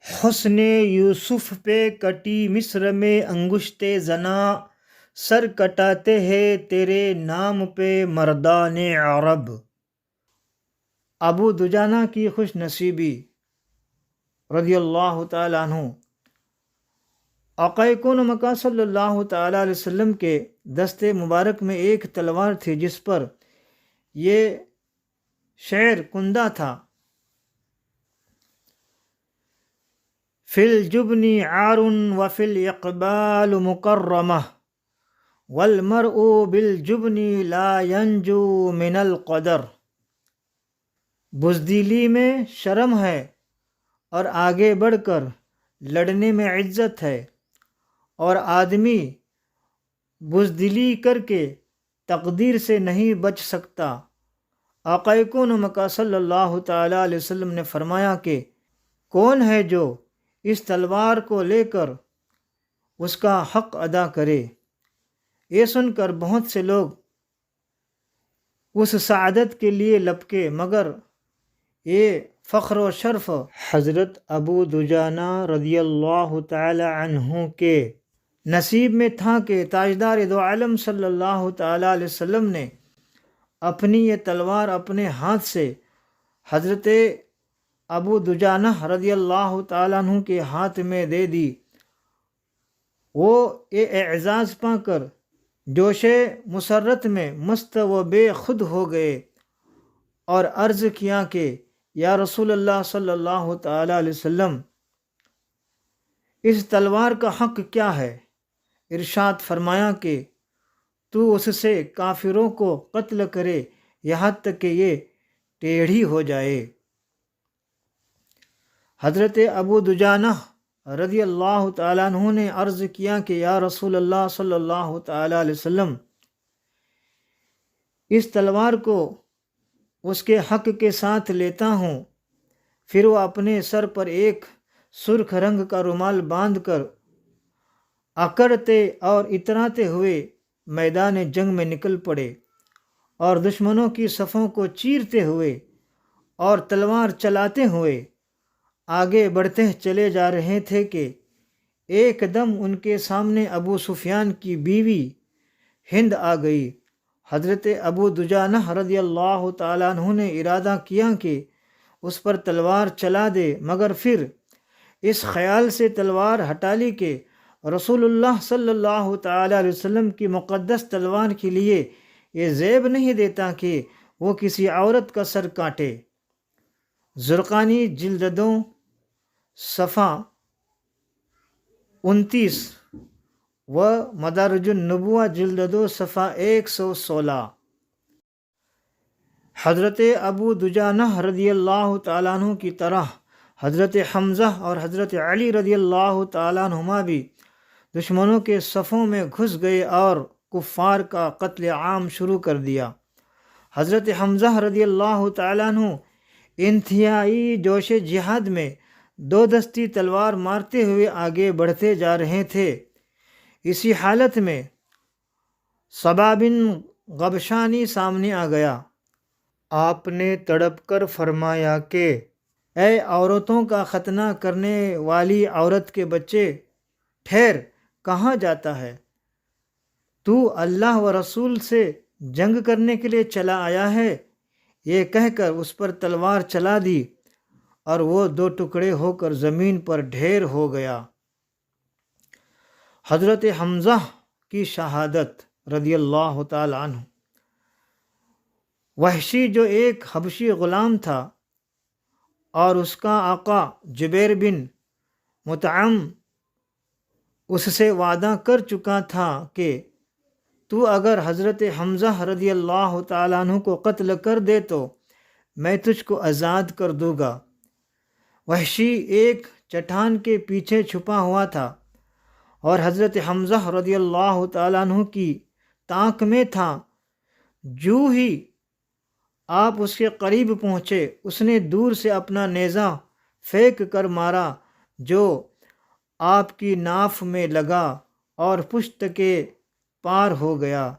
حسن یوسف پہ کٹی مصر میں انگشت زنا، سر کٹاتے ہیں تیرے نام پہ مردان عرب۔ ابو دجانہ کی خوش نصیبی رضی اللہ تعالیٰ عنہ، آقا کون مکہ صلی اللہ تعالیٰ علیہ وسلم کے دست مبارک میں ایک تلوار تھی جس پر یہ شعر کندہ تھا: فی الجبن عار وفی الاقبال مکرمہ، والمرء بالجبن لا ینجو من القدر۔ بزدلی میں شرم ہے اور آگے بڑھ کر لڑنے میں عزت ہے، اور آدمی بزدلی کر کے تقدیر سے نہیں بچ سکتا۔ آقا کون مکہ صلی اللہ تعالیٰ علیہ وسلم نے فرمایا کہ کون ہے جو اس تلوار کو لے کر اس کا حق ادا کرے؟ یہ سن کر بہت سے لوگ اس سعادت کے لیے لپکے، مگر یہ فخر و شرف حضرت ابو دجانہ رضی اللہ تعالی عنہ کے نصیب میں تھا کہ تاجدار دو عالم صلی اللہ تعالی علیہ وسلم نے اپنی یہ تلوار اپنے ہاتھ سے حضرت ابو دجانہ رضی اللہ تعالیٰ عنہ کے ہاتھ میں دے دی۔ وہ یہ اعزاز پا کر جوش مسرت میں مست و بے خود ہو گئے اور عرض کیا کہ یا رسول اللہ صلی اللہ تعالیٰ علیہ وسلم، اس تلوار کا حق کیا ہے؟ ارشاد فرمایا کہ تو اس سے کافروں کو قتل کرے یہاں تک کہ یہ ٹیڑھی ہو جائے۔ حضرت ابو دجانہ رضی اللہ تعالیٰ عنہ نے عرض کیا کہ یا رسول اللہ صلی اللہ تعالیٰ علیہ وسلم، اس تلوار کو اس کے حق کے ساتھ لیتا ہوں۔ پھر وہ اپنے سر پر ایک سرخ رنگ کا رومال باندھ کر اکڑتے اور اتراتے ہوئے میدان جنگ میں نکل پڑے اور دشمنوں کی صفوں کو چیرتے ہوئے اور تلوار چلاتے ہوئے آگے بڑھتے چلے جا رہے تھے کہ ایک دم ان کے سامنے ابو سفیان کی بیوی ہند آ گئی۔ حضرت ابو دجانہ رضی اللہ تعالیٰ عنہ نے ارادہ کیا کہ اس پر تلوار چلا دے، مگر پھر اس خیال سے تلوار ہٹا لی کہ رسول اللہ صلی اللہ تعالیٰ علیہ وسلم کی مقدس تلوار کے لیے یہ زیب نہیں دیتا کہ وہ کسی عورت کا سر کاٹے۔ زرقانی جلد 2 صفحہ 29 و مدارج النبوہ جلد 2 صفحہ 116۔ حضرت ابو دجانہ رضی اللہ تعالیٰ عنہ کی طرح حضرت حمزہ اور حضرت علی رضی اللہ تعالیٰ عنہما بھی دشمنوں کے صفوں میں گھس گئے اور کفار کا قتل عام شروع کر دیا۔ حضرت حمزہ رضی اللہ تعالیٰ عنہ انتہائی جوش جہاد میں دو دستی تلوار مارتے ہوئے آگے بڑھتے جا رہے تھے۔ اسی حالت میں صبا بن غبشانی سامنے آ گیا۔ آپ نے تڑپ کر فرمایا کہ اے عورتوں کا ختنہ کرنے والی عورت کے بچے، ٹھہر، کہاں جاتا ہے؟ تو اللہ و رسول سے جنگ کرنے کے لیے چلا آیا ہے؟ یہ کہہ کر اس پر تلوار چلا دی اور وہ دو ٹکڑے ہو کر زمین پر ڈھیر ہو گیا۔ حضرت حمزہ کی شہادت رضی اللہ تعالی عنہ۔ وحشی جو ایک حبشی غلام تھا اور اس کا آقا جبیر بن مطعم اس سے وعدہ کر چکا تھا کہ تو اگر حضرت حمزہ رضی اللہ تعالیٰ عنہ کو قتل کر دے تو میں تجھ کو آزاد کر دوں گا۔ وحشی ایک چٹان کے پیچھے چھپا ہوا تھا اور حضرت حمزہ رضی اللہ تعالیٰ عنہ کی تاک میں تھا۔ جو ہی آپ اس کے قریب پہنچے، اس نے دور سے اپنا نیزہ پھینک کر مارا جو آپ کی ناف میں لگا اور پشت کے پار ہو گیا۔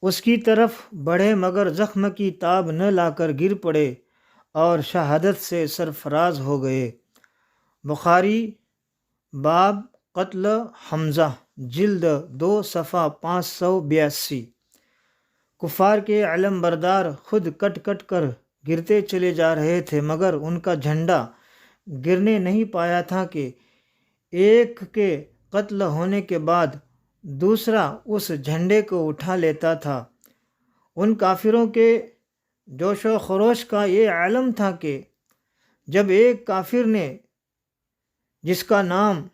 اس کی طرف بڑھے مگر زخم کی تاب نہ لا کر گر پڑے اور شہادت سے سرفراز ہو گئے۔ بخاری باب قتل حمزہ جلد 2 صفحہ 582۔ کفار کے علم بردار خود کٹ کٹ کر گرتے چلے جا رہے تھے، مگر ان کا جھنڈا گرنے نہیں پایا تھا کہ ایک کے قتل ہونے کے بعد دوسرا اس جھنڈے کو اٹھا لیتا تھا۔ ان کافروں کے جوش و خروش کا یہ عالم تھا کہ جب ایک کافر نے، جس کا نام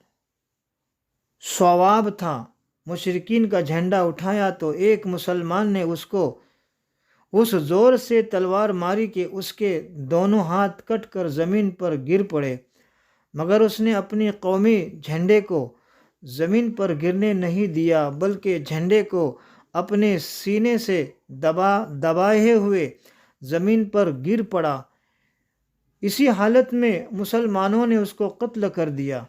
صواب تھا، مشرکین کا جھنڈا اٹھایا تو ایک مسلمان نے اس کو اس زور سے تلوار ماری کہ اس کے دونوں ہاتھ کٹ کر زمین پر گر پڑے، مگر اس نے اپنی قومی جھنڈے کو زمین پر گرنے نہیں دیا، بلکہ جھنڈے کو اپنے سینے سے دبائے ہوئے زمین پر گر پڑا۔ اسی حالت میں مسلمانوں نے اس کو قتل کر دیا،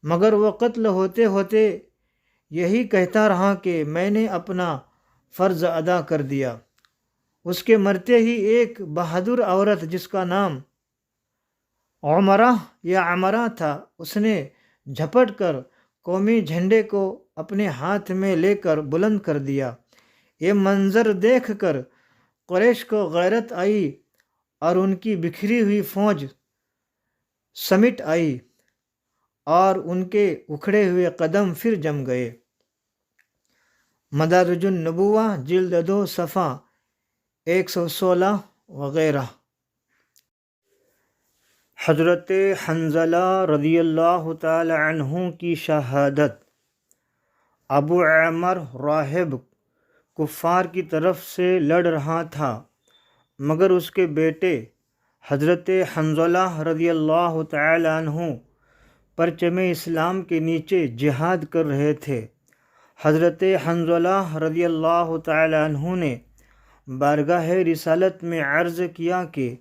مگر وہ قتل ہوتے ہوتے یہی کہتا رہا کہ میں نے اپنا فرض ادا کر دیا۔ اس کے مرتے ہی ایک بہادر عورت جس کا نام عمرہ یا عمرہ تھا، اس نے جھپٹ کر قومی جھنڈے کو اپنے ہاتھ میں لے کر بلند کر دیا۔ یہ منظر دیکھ کر قریش کو غیرت آئی اور ان کی بکھری ہوئی فوج سمٹ آئی اور ان کے اکھڑے ہوئے قدم پھر جم گئے۔ مدارج النبوہ جلد 2 صفحہ 116 وغیرہ۔ حضرت حنظلہ رضی اللہ تعالی عنہ کی شہادت۔ ابو عامر راہب کفار کی طرف سے لڑ رہا تھا، مگر اس کے بیٹے حضرت حنظلہ رضی اللہ تعالی عنہ پرچم اسلام کے نیچے جہاد کر رہے تھے۔ حضرت حنظلہ رضی اللہ تعالی عنہ نے بارگاہ رسالت میں عرض کیا کہ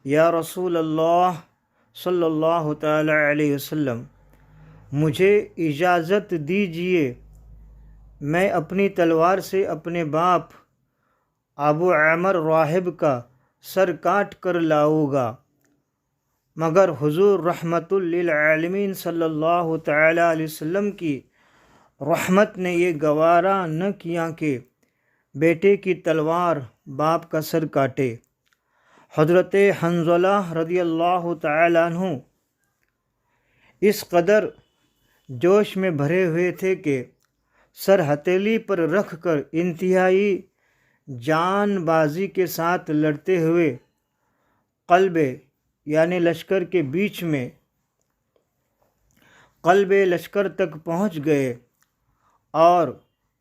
یا رسول اللہ صلی اللہ تعالی علیہ وسلم، مجھے اجازت دیجیے، میں اپنی تلوار سے اپنے باپ ابو عامر راہب کا سر کاٹ کر لاؤں گا، مگر حضور رحمت للعالمین صلی اللہ تعالی علیہ وسلم کی رحمت نے یہ گوارا نہ کیا کہ بیٹے کی تلوار باپ کا سر کاٹے۔ حضرت حنظلہ رضی اللہ تعالی عنہ اس قدر جوش میں بھرے ہوئے تھے کہ سر ہتھیلی پر رکھ کر انتہائی جان بازی کے ساتھ لڑتے ہوئے قلب یعنی لشکر کے بیچ میں قلب لشکر تک پہنچ گئے اور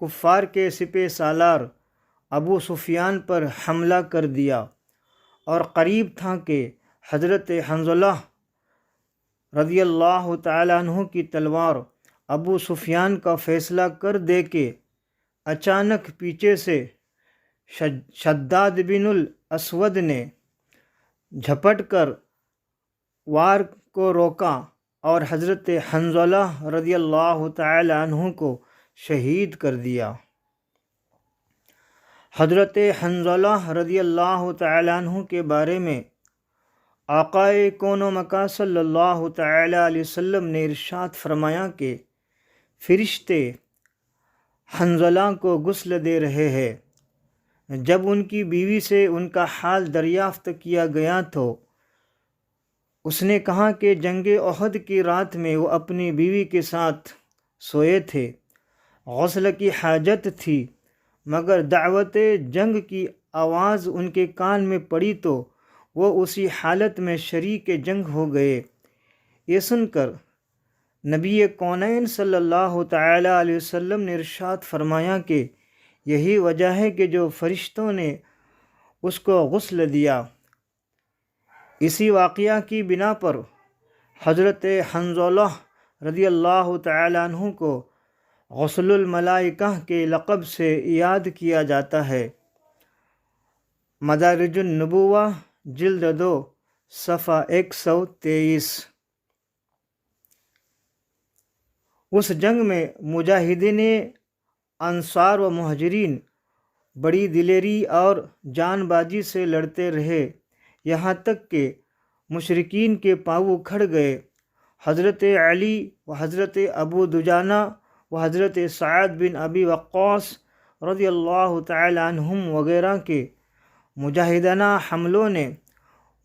کفار کے سپہ سالار ابو سفیان پر حملہ کر دیا، اور قریب تھا کہ حضرت حنظلہ رضی اللہ تعالی عنہ کی تلوار ابو سفیان کا فیصلہ کر دے کہ اچانک پیچھے سے شداد بن الاسود نے جھپٹ کر وار کو روکا اور حضرت حنظلہ رضی اللہ تعالی عنہ کو شہید کر دیا۔ حضرت حنظلہ رضی اللہ تعالی عنہ کے بارے میں آقائے کون و مکان صلی اللہ تعالی علیہ وسلم نے ارشاد فرمایا کہ فرشتے حنظلہ کو غسل دے رہے ہیں۔ جب ان کی بیوی سے ان کا حال دریافت کیا گیا تو اس نے کہا کہ جنگ احد کی رات میں وہ اپنی بیوی کے ساتھ سوئے تھے، غسل کی حاجت تھی، مگر دعوت جنگ کی آواز ان کے کان میں پڑی تو وہ اسی حالت میں شریک جنگ ہو گئے۔ یہ سن کر نبی کونین صلی اللہ تعالی علیہ وسلم نے ارشاد فرمایا کہ یہی وجہ ہے کہ جو فرشتوں نے اس کو غسل دیا۔ اسی واقعہ کی بنا پر حضرت حنظلہ رضی اللہ تعالی عنہ کو غسل الملائکہ کے لقب سے یاد کیا جاتا ہے۔ مدارج النبوہ جلد 2 صفحہ 123۔ اس جنگ میں مجاہدین انصار و مہاجرین بڑی دلیری اور جان بازی سے لڑتے رہے۔ یہاں تک کہ مشرکین کے پاؤں کھڑ گئے۔ حضرت علی و حضرت ابو دجانہ و حضرت سعد بن ابی وقاص رضی اللہ تعالی عنہم وغیرہ کے مجاہدانہ حملوں نے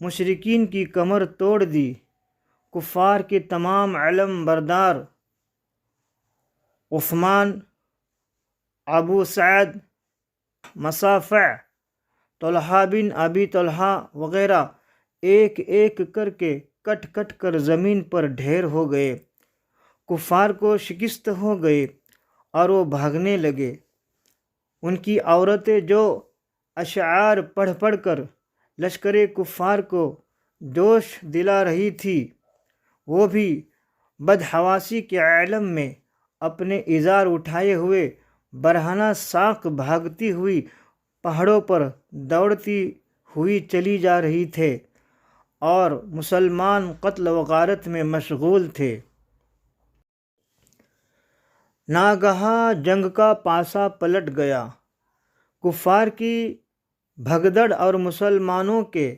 مشرکین کی کمر توڑ دی۔ کفار کے تمام علم بردار عثمان، ابو سعد، مصافع، طلحہ بن ابی طلحہ وغیرہ ایک ایک کر کے کٹ کٹ کر زمین پر ڈھیر ہو گئے۔ کفار کو شکست ہو گئے اور وہ بھاگنے لگے۔ ان کی عورتیں جو اشعار پڑھ پڑھ کر لشکر کفار کو جوش دلا رہی تھی، وہ بھی بدحواسی کے عالم میں اپنے ازار اٹھائے ہوئے برہنہ ساق بھاگتی ہوئی پہاڑوں پر دوڑتی ہوئی چلی جا رہی تھے اور مسلمان قتل و غارت میں مشغول تھے۔ ناگہاں جنگ کا پاسا پلٹ گیا۔ کفار کی بھگدڑ اور مسلمانوں کے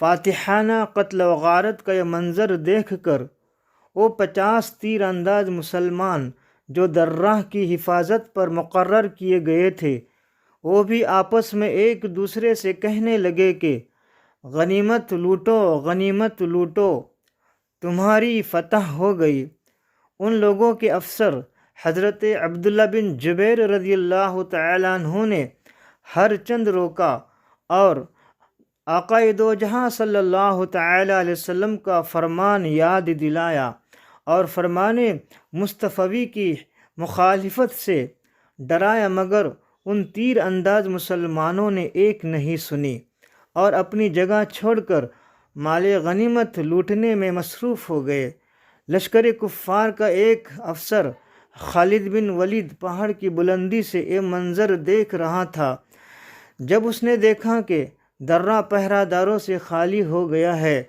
فاتحانہ قتل و غارت کا یہ منظر دیکھ کر وہ 50 تیر انداز مسلمان جو درہ کی حفاظت پر مقرر کیے گئے تھے، وہ بھی آپس میں ایک دوسرے سے کہنے لگے کہ غنیمت لوٹو، غنیمت لوٹو، تمہاری فتح ہو گئی۔ ان لوگوں کے افسر حضرت عبداللہ بن جبیر رضی اللہ تعالیٰ عنہ نے ہر چند روکا اور آقا دو جہاں صلی اللہ تعالیٰ علیہ وسلم کا فرمان یاد دلایا اور فرمان مصطفی کی مخالفت سے ڈرایا، مگر ان تیر انداز مسلمانوں نے ایک نہیں سنی اور اپنی جگہ چھوڑ کر مال غنیمت لوٹنے میں مصروف ہو گئے۔ لشکر کفار کا ایک افسر خالد بن ولید پہاڑ کی بلندی سے یہ منظر دیکھ رہا تھا۔ جب اس نے دیکھا کہ درہ پہرہ داروں سے خالی ہو گیا ہے،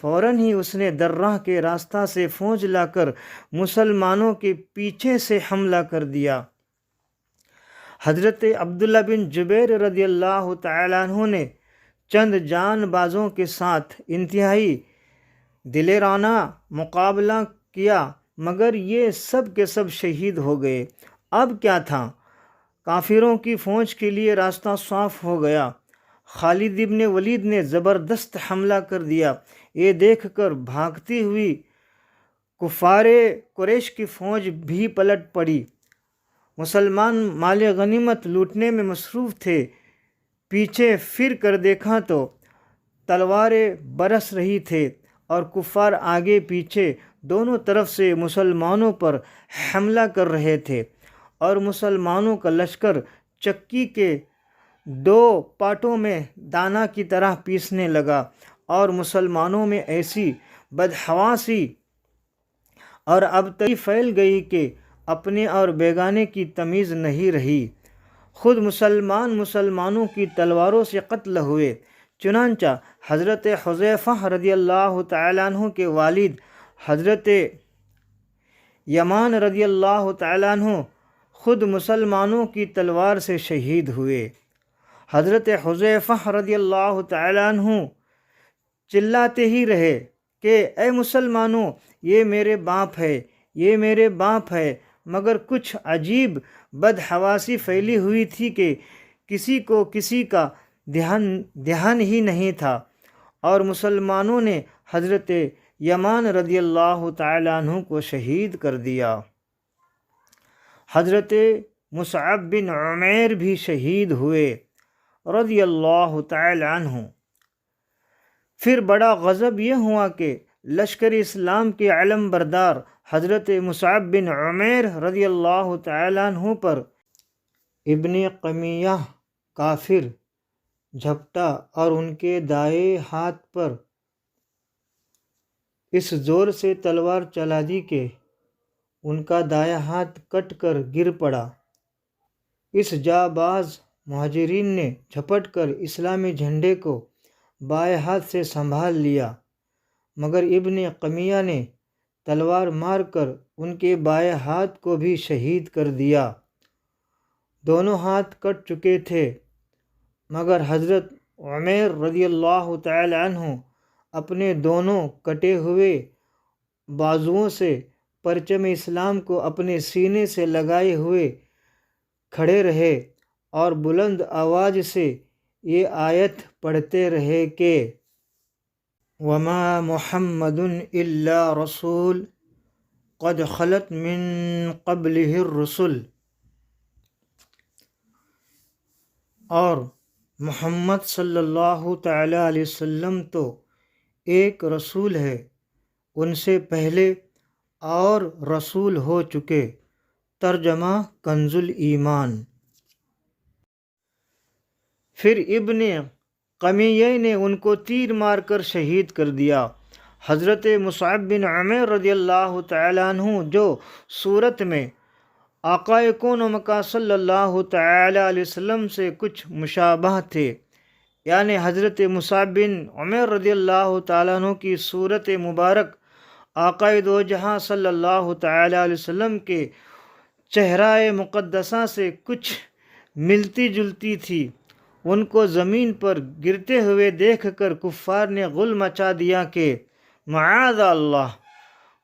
فوراً ہی اس نے درہ کے راستہ سے فوج لا کر مسلمانوں کے پیچھے سے حملہ کر دیا۔ حضرت عبداللہ بن جبیر رضی اللہ تعالیٰ عنہ نے چند جان بازوں کے ساتھ انتہائی دلیرانہ مقابلہ کیا، مگر یہ سب کے سب شہید ہو گئے۔ اب کیا تھا، کافروں کی فوج کے لیے راستہ صاف ہو گیا۔ خالد بن ولید نے زبردست حملہ کر دیا۔ یہ دیکھ کر بھاگتی ہوئی کفار قریش کی فوج بھی پلٹ پڑی۔ مسلمان مال غنیمت لوٹنے میں مصروف تھے۔ پیچھے پھر کر دیکھا تو تلواریں برس رہی تھیں اور کفار آگے پیچھے دونوں طرف سے مسلمانوں پر حملہ کر رہے تھے، اور مسلمانوں کا لشکر چکی کے دو پارٹوں میں دانہ کی طرح پیسنے لگا، اور مسلمانوں میں ایسی بدحواسی اور ابتری پھیل گئی کہ اپنے اور بیگانے کی تمیز نہیں رہی۔ خود مسلمانوں کی تلواروں سے قتل ہوئے۔ چنانچہ حضرت حذیفہ رضی اللہ تعالیٰ عنہ کے والد حضرت یمان رضی اللہ تعالیٰ عنہ خود مسلمانوں کی تلوار سے شہید ہوئے۔ حضرت حذیفہ رضی اللہ تعالیٰ عنہ چلاتے ہی رہے کہ اے مسلمانوں، یہ میرے باپ ہے، یہ میرے باپ ہے، مگر کچھ عجیب بدحواسی پھیلی ہوئی تھی کہ کسی کو کسی کا دھیان ہی نہیں تھا، اور مسلمانوں نے حضرت یمان رضی اللہ تعالیٰ عنہ کو شہید کر دیا۔ حضرت مصعب بن عمیر بھی شہید ہوئے رضی اللہ تعالیٰ عنہ۔ پھر بڑا غضب یہ ہوا کہ لشکر اسلام کے علم بردار حضرت مصعب بن عمیر رضی اللہ تعالیٰ عنہ پر ابن قمیہ کافر جھپٹا اور ان کے دائیں ہاتھ پر اس زور سے تلوار چلا دی کہ ان کا دایاں ہاتھ کٹ کر گر پڑا۔ اس جانباز مہاجرین نے جھپٹ کر اسلامی جھنڈے کو بائیں ہاتھ سے سنبھال لیا، مگر ابن قمیہ نے تلوار مار کر ان کے بائیں ہاتھ کو بھی شہید کر دیا۔ دونوں ہاتھ کٹ چکے تھے، مگر حضرت عمیر رضی اللہ تعالی عنہ اپنے دونوں کٹے ہوئے بازوؤں سے پرچم اسلام کو اپنے سینے سے لگائے ہوئے کھڑے رہے اور بلند آواز سے یہ آیت پڑھتے رہے کہ وما محمد الا رسول قد خلت من قبلہ الرسل، اور محمد صلی اللہ تعالی علیہ وسلم تو ایک رسول ہے، ان سے پہلے اور رسول ہو چکے۔ ترجمہ کنز الایمان۔ پھر ابن قمیہ نے ان کو تیر مار کر شہید کر دیا۔ حضرت مصعب بن عمیر رضی اللہ تعالیٰ عنہ جو صورت میں آقا کون و مکان صلی اللہ تعالیٰ علیہ وسلم سے کچھ مشابہ تھے، یعنی حضرت مصعب بن عمیر رضی اللہ تعالیٰ عنہ کی صورت مبارک آقا دو جہاں صلی اللہ تعالیٰ علیہ وسلم کے چہرہ مقدسہ سے کچھ ملتی جلتی تھی، ان کو زمین پر گرتے ہوئے دیکھ کر کفار نے غل مچا دیا کہ معاذ اللہ،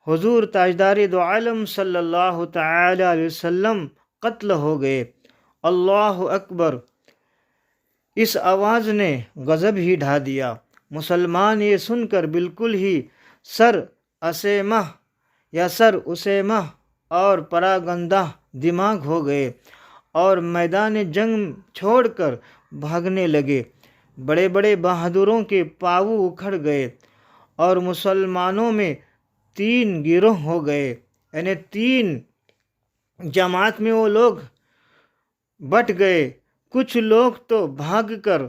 حضور تاجدار دو عالم صلی اللہ تعالی علیہ وسلم قتل ہو گئے۔ اللہ اکبر! اس آواز نے غضب ہی ڈھا دیا۔ مسلمان یہ سن کر بالکل ہی سر اسیمہ اور پراگندہ دماغ ہو گئے اور میدان جنگ چھوڑ کر بھاگنے لگے۔ بڑے بڑے بہادروں کے پاؤں اکھڑ گئے اور مسلمانوں میں 3 گروہ ہو گئے، یعنی 3 جماعت میں وہ لوگ بٹ گئے۔ کچھ لوگ تو بھاگ کر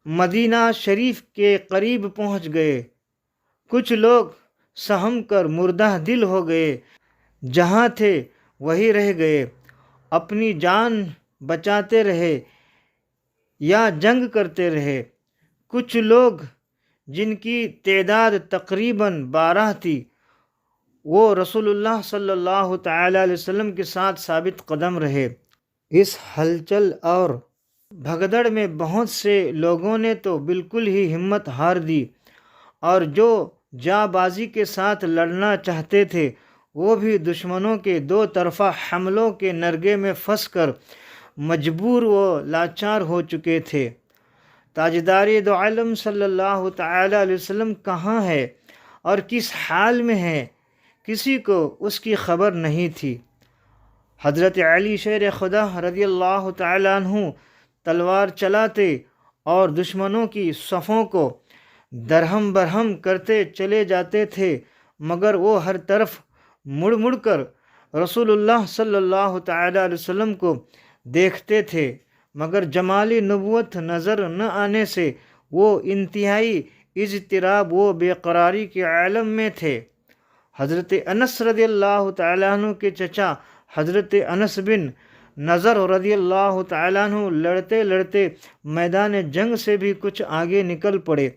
مدینہ شریف کے قریب پہنچ گئے، کچھ لوگ سہم کر مردہ دل ہو گئے، جہاں تھے وہیں رہ گئے، اپنی جان بچاتے رہے یا جنگ کرتے رہے۔ کچھ لوگ جن کی تعداد تقریباً 12 تھی، وہ رسول اللہ صلی اللہ تعالی علیہ وسلم کے ساتھ ثابت قدم رہے۔ اس ہلچل اور بھگدڑ میں بہت سے لوگوں نے تو بالکل ہی ہمت ہار دی، اور جو جاں بازی کے ساتھ لڑنا چاہتے تھے وہ بھی دشمنوں کے 2 طرفہ حملوں کے نرغے میں پھنس کر مجبور و لاچار ہو چکے تھے۔ تاجدار دو عالم صلی اللہ تعالی علیہ وسلم کہاں ہے اور کس حال میں ہے، کسی کو اس کی خبر نہیں تھی۔ حضرت علی شیر خدا رضی اللہ تعالی عنہ تلوار چلاتے اور دشمنوں کی صفوں کو درہم برہم کرتے چلے جاتے تھے، مگر وہ ہر طرف مڑ مڑ کر رسول اللہ صلی اللہ تعالی علیہ وسلم کو دیکھتے تھے، مگر جمال نبوت نظر نہ آنے سے وہ انتہائی اضطراب و بے قراری کے عالم میں تھے۔ حضرت انس رضی اللہ تعالیٰ عنہ کے چچا حضرت انس بن نضر رضی اللہ تعالیٰ عنہ لڑتے لڑتے میدان جنگ سے بھی کچھ آگے نکل پڑے۔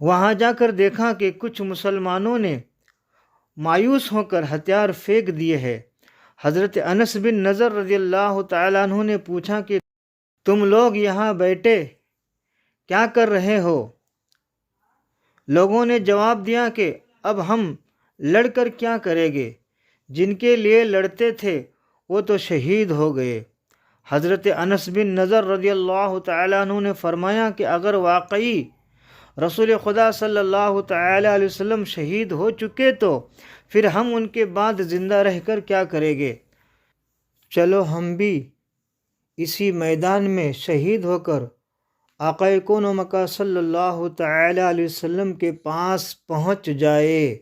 وہاں جا کر دیکھا کہ کچھ مسلمانوں نے مایوس ہو کر ہتھیار پھینک دیے ہیں۔ حضرت انس بن نضر رضی اللہ تعالیٰ عنہ نے پوچھا کہ تم لوگ یہاں بیٹھے کیا کر رہے ہو؟ لوگوں نے جواب دیا کہ اب ہم لڑ کر کیا کریں گے، جن کے لیے لڑتے تھے وہ تو شہید ہو گئے۔ حضرت انس بن نضر رضی اللہ تعالیٰ عنہ نے فرمایا کہ اگر واقعی رسول خدا صلی اللہ تعالی علیہ وسلم شہید ہو چکے تو پھر ہم ان کے بعد زندہ رہ کر کیا کریں گے؟ چلو ہم بھی اسی میدان میں شہید ہو کر آقا کون و مکان صلی اللہ تعالی علیہ وسلم کے پاس پہنچ جائے۔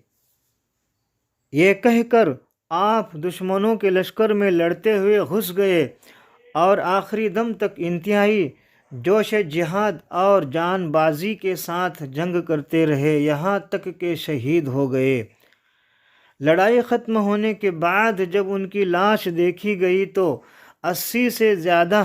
یہ کہہ کر آپ دشمنوں کے لشکر میں لڑتے ہوئے گھس گئے اور آخری دم تک انتہائی جوش جہاد اور جان بازی کے ساتھ جنگ کرتے رہے، یہاں تک کہ شہید ہو گئے۔ لڑائی ختم ہونے کے بعد جب ان کی لاش دیکھی گئی تو 80 سے زیادہ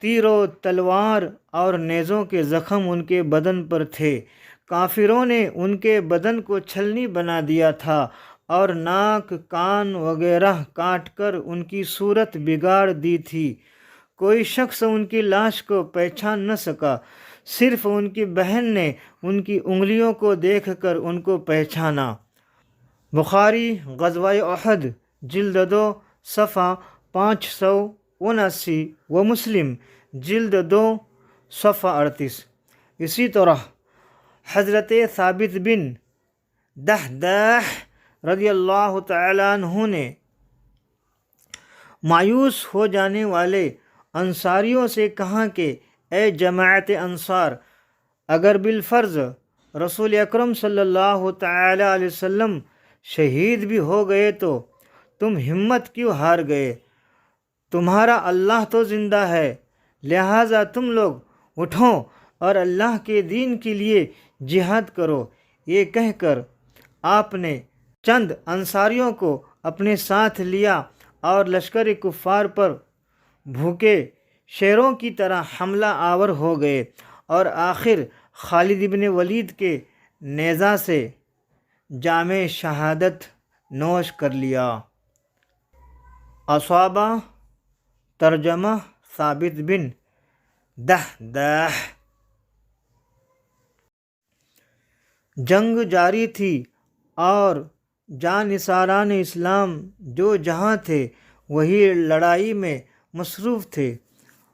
تیر و تلوار اور نیزوں کے زخم ان کے بدن پر تھے۔ کافروں نے ان کے بدن کو چھلنی بنا دیا تھا اور ناک کان وغیرہ کاٹ کر ان کی صورت بگاڑ دی تھی۔ کوئی شخص ان کی لاش کو پہچان نہ سکا، صرف ان کی بہن نے ان کی انگلیوں کو دیکھ کر ان کو پہچانا۔ بخاری غزوہ احد جلد 2 صفحہ 579 و مسلم جلد 2 صفحہ 38۔ اسی طرح حضرت ثابت بن دحداح رضی اللہ تعالیٰ عنہ نے مایوس ہو جانے والے انصاریوں سے کہا کہ اے جماعت انصار، اگر بالفرض رسول اکرم صلی اللہ تعالیٰ علیہ وسلم شہید بھی ہو گئے تو تم ہمت کیوں ہار گئے؟ تمہارا اللہ تو زندہ ہے، لہٰذا تم لوگ اٹھو اور اللہ کے دین کے لیے جہاد کرو۔ یہ کہہ کر آپ نے چند انصاریوں کو اپنے ساتھ لیا اور لشکر کفار پر بھوکے شیروں کی طرح حملہ آور ہو گئے اور آخر خالد بن ولید کے نیزہ سے جام شہادت نوش کر لیا۔ اصابہ ترجمہ ثابت بن دحداح۔ جنگ جاری تھی اور جانثاران اسلام جو جہاں تھے وہی لڑائی میں مصروف تھے،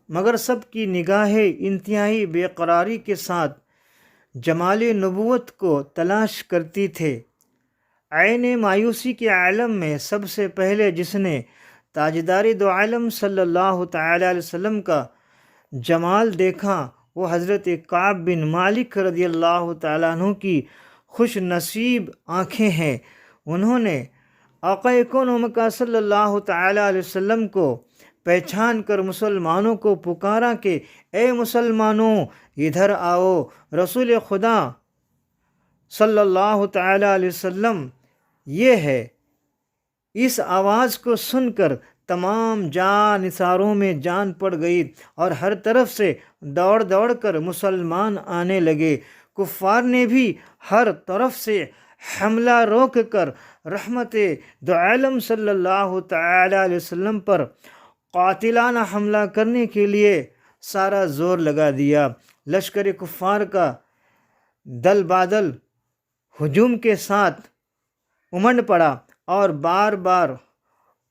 مگر سب کی نگاہیں انتہائی بے قراری کے ساتھ جمال نبوت کو تلاش کرتی تھے۔ عین مایوسی کے عالم میں سب سے پہلے جس نے تاجدار دو عالم صلی اللہ تعالی علیہ وسلم کا جمال دیکھا وہ حضرت کعب بن مالک رضی اللہ تعالیٰ عنہ کی خوش نصیب آنکھیں ہیں۔ انہوں نے آقا کون و مکہ صلی اللہ تعالیٰ علیہ وسلم کو پہچان کر مسلمانوں کو پکارا کہ اے مسلمانوں ادھر آؤ، رسول خدا صلی اللہ تعالیٰ علیہ وسلم یہ ہے۔ اس آواز کو سن کر تمام جانثاروں میں جان پڑ گئی اور ہر طرف سے دوڑ دوڑ کر مسلمان آنے لگے۔ کفار نے بھی ہر طرف سے حملہ روک کر رحمت دو عالم صلی اللہ تعالی علیہ وسلم پر قاتلانہ حملہ کرنے کے لیے سارا زور لگا دیا۔ لشکر کفار کا دل بادل ہجوم کے ساتھ امنڈ پڑا اور بار بار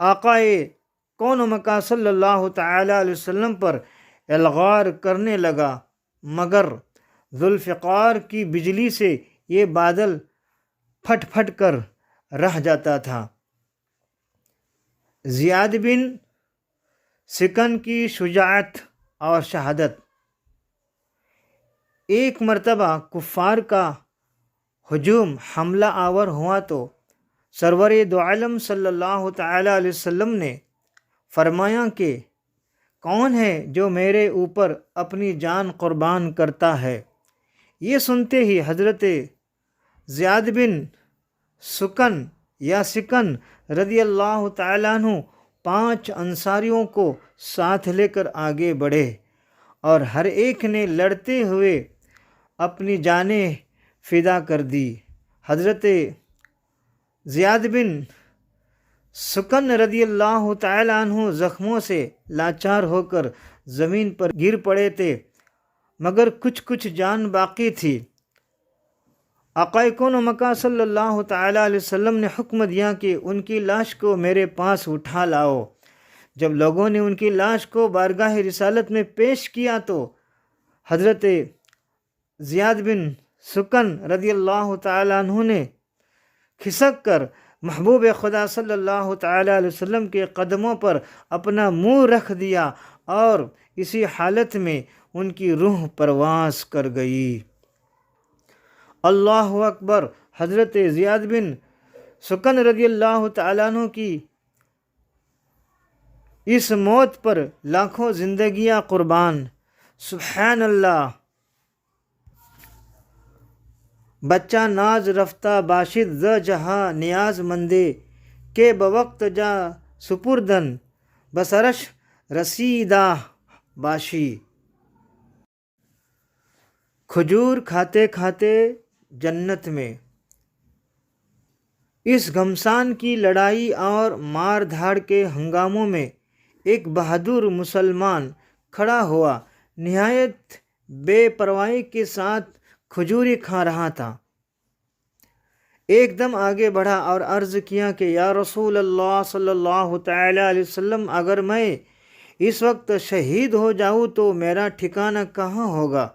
آقا کون و مکہ صلی اللہ تعالی علیہ وسلم پر الغار کرنے لگا، مگر ذوالفقار کی بجلی سے یہ بادل پھٹ پھٹ کر رہ جاتا تھا۔ زیاد بن سکن کی شجاعت اور شہادت۔ ایک مرتبہ کفار کا ہجوم حملہ آور ہوا تو سرور دو عالم صلی اللہ تعالی علیہ وسلم نے فرمایا کہ کون ہے جو میرے اوپر اپنی جان قربان کرتا ہے؟ یہ سنتے ہی حضرت زیاد بن سکن یا سکن رضی اللہ تعالیٰ عنہ 5 انصاریوں کو ساتھ لے کر آگے بڑھے اور ہر ایک نے لڑتے ہوئے اپنی جانیں فدا کر دی۔ حضرت زیاد بن سکن رضی اللہ تعالیٰ عنہ زخموں سے لاچار ہو کر زمین پر گر پڑے تھے، مگر کچھ جان باقی تھی۔ آقا کون و مکہ صلی اللہ تعالیٰ علیہ وسلم نے حکم دیا کہ ان کی لاش کو میرے پاس اٹھا لاؤ۔ جب لوگوں نے ان کی لاش کو بارگاہ رسالت میں پیش کیا تو حضرت زیاد بن سکن رضی اللہ تعالیٰ عنہ نے کھسک کر محبوب خدا صلی اللہ تعالیٰ علیہ وسلم کے قدموں پر اپنا منہ رکھ دیا اور اسی حالت میں ان کی روح پرواز کر گئی۔ اللہ اکبر۔ حضرت زیاد بن سکن رضی اللہ تعالیٰ عنہ کی اس موت پر لاکھوں زندگیاں قربان۔ سبحان اللہ۔ بچہ ناز رفتہ باشد ز جہاں نیاز مندے کے بوقت جا سپردن بسرش رسیدہ باشی۔ کھجور کھاتے کھاتے جنت میں۔ اس گھمسان کی لڑائی اور مار دھاڑ کے ہنگاموں میں ایک بہادر مسلمان کھڑا ہوا، نہایت بے پرواہی کے ساتھ کھجوری کھا رہا تھا۔ ایک دم آگے بڑھا اور عرض کیا کہ یا رسول اللہ صلی اللہ تعالی علیہ وسلم، اگر میں اس وقت شہید ہو جاؤں تو میرا ٹھکانہ کہاں ہوگا؟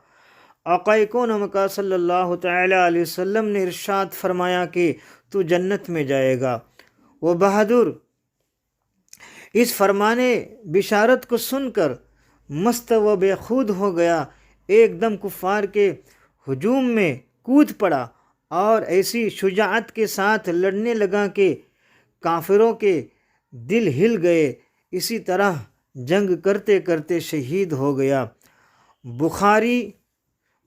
آقا کون مکہ صلی اللہ تعالی علیہ وسلم نے ارشاد فرمایا کہ تو جنت میں جائے گا۔ وہ بہادر اس فرمانے بشارت کو سن کر مست و بے خود ہو گیا، ایک دم کفار کے ہجوم میں کود پڑا اور ایسی شجاعت کے ساتھ لڑنے لگا کہ کافروں کے دل ہل گئے۔ اسی طرح جنگ کرتے کرتے شہید ہو گیا۔ بخاری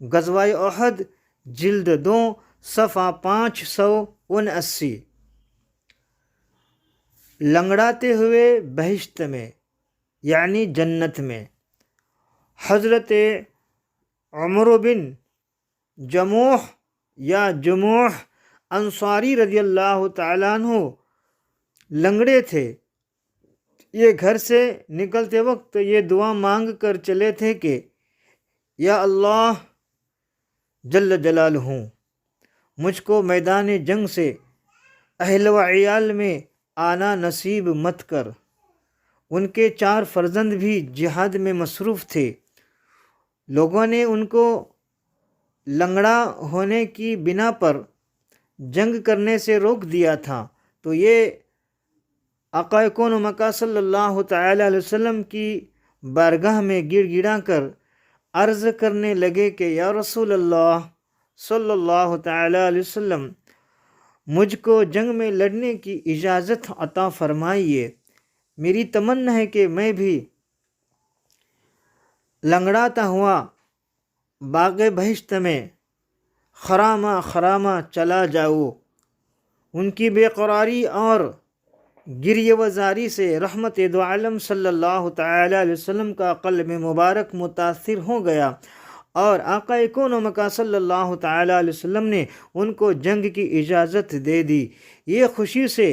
غزوہ احد جلد 2 صفحہ 579۔ لنگڑاتے ہوئے بہشت میں یعنی جنت میں۔ حضرت عمرو بن جموح یا جموح انصاری رضی اللہ تعالیٰ عنہ لنگڑے تھے۔ یہ گھر سے نکلتے وقت یہ دعا مانگ کر چلے تھے کہ یا اللہ جل جلالہ، مجھ کو میدان جنگ سے اہل و عیال میں آنا نصیب مت کر۔ ان کے 4 فرزند بھی جہاد میں مصروف تھے۔ لوگوں نے ان کو لنگڑا ہونے کی بنا پر جنگ کرنے سے روک دیا تھا، تو یہ آقا کون مکہ صلی اللہ تعالی علیہ وسلم کی بارگاہ میں گڑ گڑا کر عرض کرنے لگے کہ یا رسول اللہ صلی اللہ تعالی علیہ وسلم، مجھ کو جنگ میں لڑنے کی اجازت عطا فرمائیے۔ میری تمنا ہے کہ میں بھی لنگڑاتا ہوا باغ بہشت میں خرامہ خرامہ چلا جاؤں۔ ان کی بے قراری اور گریہ وزاری سے رحمت دو عالم صلی اللہ تعالی علیہ وسلم کا قلب مبارک متاثر ہو گیا، اور آقا کون و مکہ صلی اللہ تعالی علیہ وسلم نے ان کو جنگ کی اجازت دے دی۔ یہ خوشی سے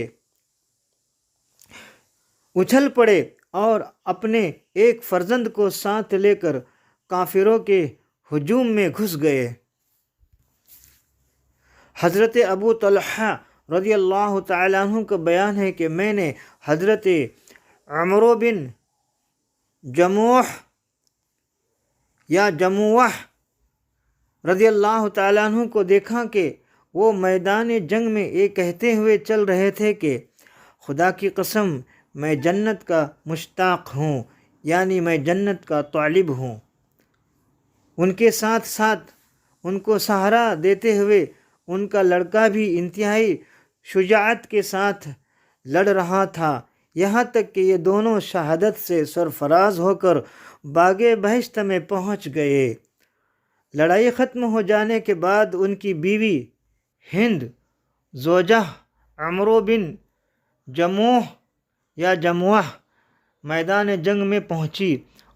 اچھل پڑے اور اپنے ایک فرزند کو ساتھ لے کر کافروں کے ہجوم میں گھس گئے۔ حضرت ابو طلحہ رضی اللہ تعالیٰ عنہ کا بیان ہے کہ میں نے حضرت عمرو بن جموح یا جموح رضی اللہ تعالیٰ عنہ کو دیکھا کہ وہ میدان جنگ میں یہ کہتے ہوئے چل رہے تھے کہ خدا کی قسم میں جنت کا مشتاق ہوں، یعنی میں جنت کا طالب ہوں۔ ان کے ساتھ ساتھ ان کو سہارا دیتے ہوئے ان کا لڑکا بھی انتہائی شجاعت کے ساتھ لڑ رہا تھا، یہاں تک کہ یہ دونوں شہادت سے سرفراز ہو کر باغ بہشت میں پہنچ گئے۔ لڑائی ختم ہو جانے کے بعد ان کی بیوی ہند زوجہ عمرو بن جموح یا جموح میدان جنگ میں پہنچی،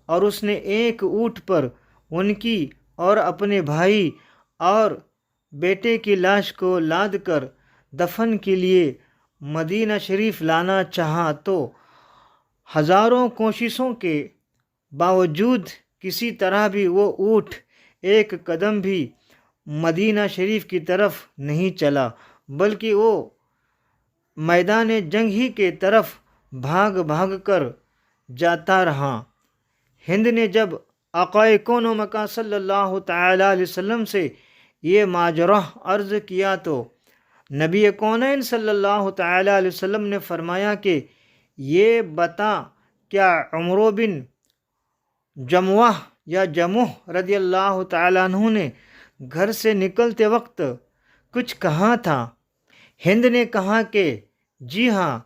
اور اس نے ایک اونٹ پر ان کی اور اپنے بھائی اور بیٹے کی لاش کو لاد کر دفن کے لیے مدینہ شریف لانا چاہا، تو ہزاروں کوششوں کے باوجود کسی طرح بھی وہ اونٹ ایک قدم بھی مدینہ شریف کی طرف نہیں چلا، بلکہ وہ میدان جنگ ہی کے طرف بھاگ بھاگ کر جاتا رہا۔ ہند نے جب آقا کون و مکہ صلی اللہ تعالی علیہ وسلم سے یہ ماجرا عرض کیا تو نبی کونین صلی اللہ تعالی علیہ وسلم نے فرمایا کہ یہ بتا، کیا عمرو بن جموح یا جموح رضی اللہ تعالیٰ عنہ نے گھر سے نکلتے وقت کچھ کہا تھا؟ ہند نے کہا کہ جی ہاں،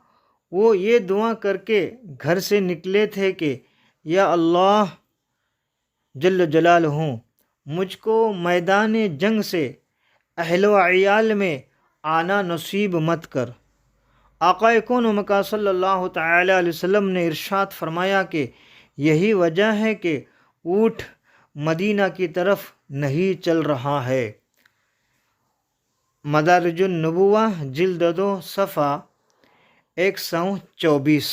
وہ یہ دعا کر کے گھر سے نکلے تھے کہ یا اللہ جل جلالہ، مجھ کو میدان جنگ سے اہل و عیال میں آنا نصیب مت کر۔ آقا کون و مکہ صلی اللہ تعالی علیہ وسلم نے ارشاد فرمایا کہ یہی وجہ ہے کہ اونٹ مدینہ کی طرف نہیں چل رہا ہے۔ مدارج النبوہ جلد 2 صفحہ 124۔